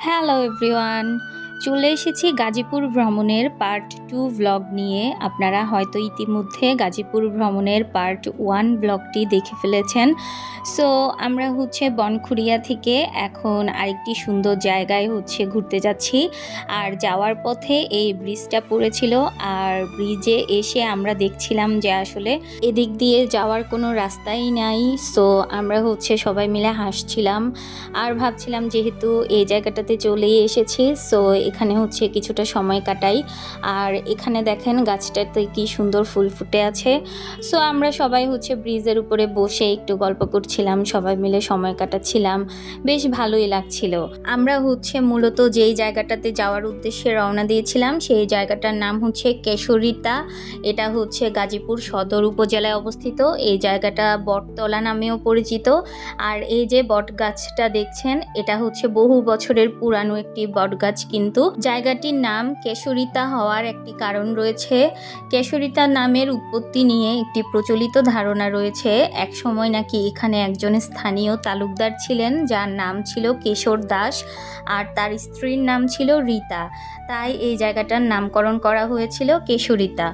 Hello everyone, চলে এসেছি গাজীপুর ভ্রমণের পার্ট 2 ব্লগ নিয়ে। আপনারা হয়তো ইতিমধ্যে গাজীপুর ভ্রমণের পার্ট 1 ব্লগটি দেখে ফেলেছেন। সো আমরা বনখুরিয়া থেকে এখন আরেকটি সুন্দর জায়গায় ঘুরতে যাচ্ছি। আর যাওয়ার পথে এই ব্রিজটা পড়েছিল, আর ব্রিজে এসে আমরা দেখছিলাম যে আসলে এদিক দিয়ে যাওয়ার কোনো রাস্তাই নাই। সো আমরা সবাই মিলে হাসছিলাম আর ভাবছিলাম যেহেতু এই জায়গাটাতে চলেই এসেছি, সো এখানে কিছুটা সময় কাটাই। আর এখানে দেখেন গাছটাতে কি সুন্দর ফুল ফুটে আছে। সো আমরা সবাই ব্রিজের উপরে বসে একটু গল্প করছিলাম, সবাই মিলে সময় কাটাচ্ছিলাম, বেশ ভালোই লাগছিল। আমরা মূলত যেই জায়গাটাতে যাওয়ার উদ্দেশ্যে রওনা দিয়েছিলাম সেই জায়গাটার নাম কেশরিতা। এটা গাজীপুর সদর উপজেলায় অবস্থিত। এই জায়গাটা বটতলা নামেও পরিচিত। আর এই যে বট গাছটা দেখছেন, এটা বহু বছরের পুরানো একটি বট গাছ। কিন্তু জায়গাটির নাম কেশরিতা হওয়ার একটি কারণ রয়েছে। কেশরিতা নামের উৎপত্তি নিয়ে একটি প্রচলিত ধারণা রয়েছে। এক সময় নাকি এখানে একজন স্থানীয় তালুকদার ছিলেন যার নাম ছিল কেশর দাস, আর তার স্ত্রীর নাম ছিল রীতা। তাই এই জায়গাটার নামকরণ করা হয়েছিল কেশরিতা।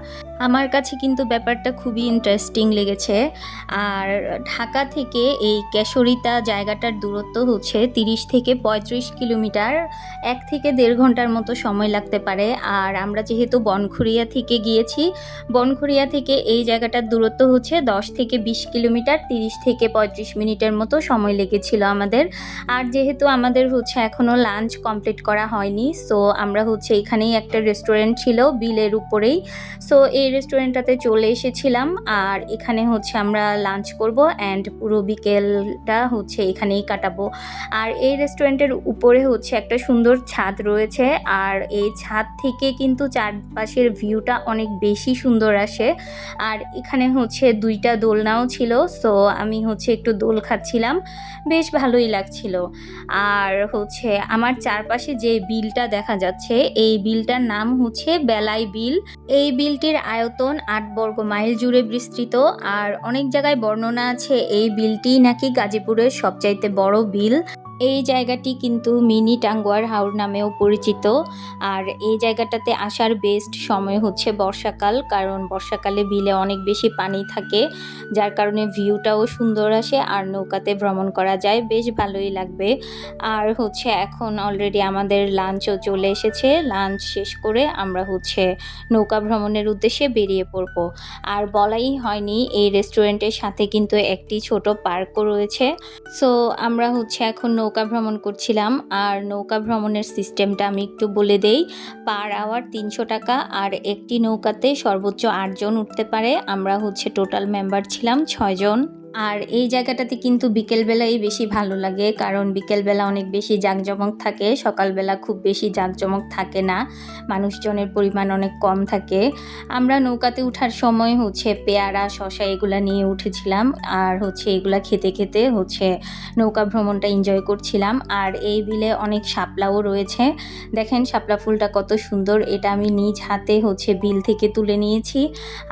আমার কাছে কিন্তু ব্যাপারটা খুবই ইন্টারেস্টিং লেগেছে। আর ঢাকা থেকে এই কেশরিতা জায়গাটার দূরত্ব 30 থেকে 35 কিলোমিটার, 1 থেকে 1.5 ঘন্টার মতো সময় লাগতে পারে। আর আমরা যেহেতু বনখুরিয়া থেকে গিয়েছি, বনখুরিয়া থেকে এই জায়গাটার দূরত্ব 10 থেকে 20 কিলোমিটার, 30 থেকে 35 মিনিটের মতো সময় লেগেছিল আমাদের। আর যেহেতু আমাদের এখনও লাঞ্চ কমপ্লিট করা হয়নি, সো আমরা এখানেই একটা রেস্টুরেন্ট ছিল বিলের উপরেই, সো এই রেস্টুরেন্টটাতে চলে এসেছিলাম। আর এখানে আমরা লাঞ্চ করব অ্যান্ড পুরো বিকেলটা এখানেই কাটাবো। আর এই রেস্টুরেন্টের উপরে একটা সুন্দর ছাদ রয়েছে, আর এই ছাদ থেকে কিন্তু চারপাশের ভিউটা অনেক বেশি সুন্দর আসে। আর এখানে 2টা দোলনাও ছিল, সো আমি একটু দোল খাচ্ছিলাম, বেশ ভালোই লাগছিল। আর আমার চারপাশে যে বিলটা দেখা যাচ্ছে, এই বিলটার নাম বেলাই বিল। এই বিলটির আয়তন 8 বর্গ মাইল জুড়ে বিস্তৃত। আর অনেক জায়গায় বর্ণনা আছে এই বিলটি নাকি গাজীপুরের সবচাইতে বড় বিল। এই জায়গাটি কিন্তু মিনি টাঙ্গুয়ার হাওর নামেও পরিচিত। আর এই জায়গাটাতে আসার বেস্ট সময় বর্ষাকাল, কারণ বর্ষাকালে বিলে অনেক বেশি পানি থাকে, যার কারণে ভিউটাও সুন্দর আসে আর নৌকাতে ভ্রমণ করা যায়, বেশ ভালোই লাগবে। আর এখন অলরেডি আমাদের লাঞ্চও চলে এসেছে। লাঞ্চ শেষ করে আমরা নৌকা ভ্রমণের উদ্দেশ্যে বেরিয়ে পড়ব। আর বলাই হয়নি, এই রেস্টুরেন্টের সাথে কিন্তু একটি ছোট পার্কও রয়েছে। সো আমরা এখন নৌকা ভ্রমণ করছিলাম। আর নৌকা ভ্রমণের সিস্টেমটা আমি একটু বলে দেই। পার আওয়ার 300 টাকা, আর একটি নৌকাতে সর্বোচ্চ 8 জন উঠতে পারে। আমরা টোটাল মেম্বার ছিলাম 6 জন। আর এই জায়গাটাতে কিন্তু বিকেলবেলাই বেশি ভালো লাগে, কারণ বিকেলবেলা অনেক বেশি জাঁকজমক থাকে, সকালবেলা খুব বেশি জাঁকজমক থাকে না, মানুষজনের পরিমাণ অনেক কম থাকে। আমরা নৌকাতে ওঠার সময় পেয়ারা শসা এগুলা নিয়ে উঠেছিলাম, আর এগুলা খেতে খেতে নৌকা ভ্রমণটা এনজয় করছিলাম। আর এই বিলে অনেক শাপলাও রয়েছে, দেখেন শাপলা ফুলটা কত সুন্দর। এটা আমি নিজ হাতে বিল থেকে তুলে নিয়েছি,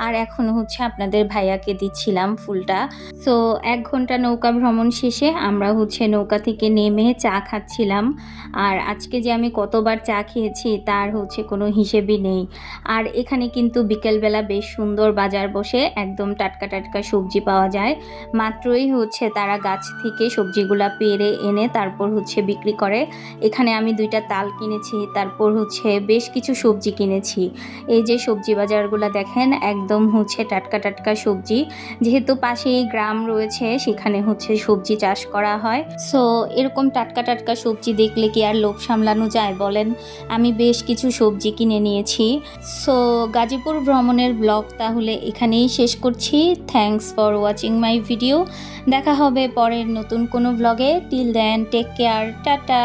আর এখন আপনাদের ভাইয়াকে দিচ্ছিলাম ফুলটা। সো 1 ঘন্টা নৌকা ভ্রমণ শেষে আমরা নৌকা থেকে নেমে চা খাচ্ছিলাম। আর আজকে যে আমি কতবার চা খেয়েছি তার কোনো হিসেবই নেই। আর এখানে কিন্তু বিকেলবেলা বেশ সুন্দর বাজার বসে, একদম টাটকা টাটকা সবজি পাওয়া যায়। মাত্রই তারা গাছ থেকে সবজিগুলা পেড়ে এনে তারপর বিক্রি করে। এখানে আমি 2টা তাল কিনেছি, তারপর বেশ কিছু সবজি কিনেছি। এই যে সবজি বাজারগুলা দেখেন, একদম টাটকা টাটকা সবজি। যেহেতু পাশেই গ্রাম রয়েছে, সেখানে সবজি চাষ করা হয়। সো এরকম টাটকা টাটকা সবজি দেখলে কি আর লোভ সামলানো যায় বলেন। আমি বেশ কিছু সবজি কিনে নিয়েছি। সো গাজীপুর ভ্রমণের ব্লগ তাহলে এখানেই শেষ করছি। Thanks for watching my video. দেখা হবে পরের নতুন কোনো ব্লগে। Till then take care, tata.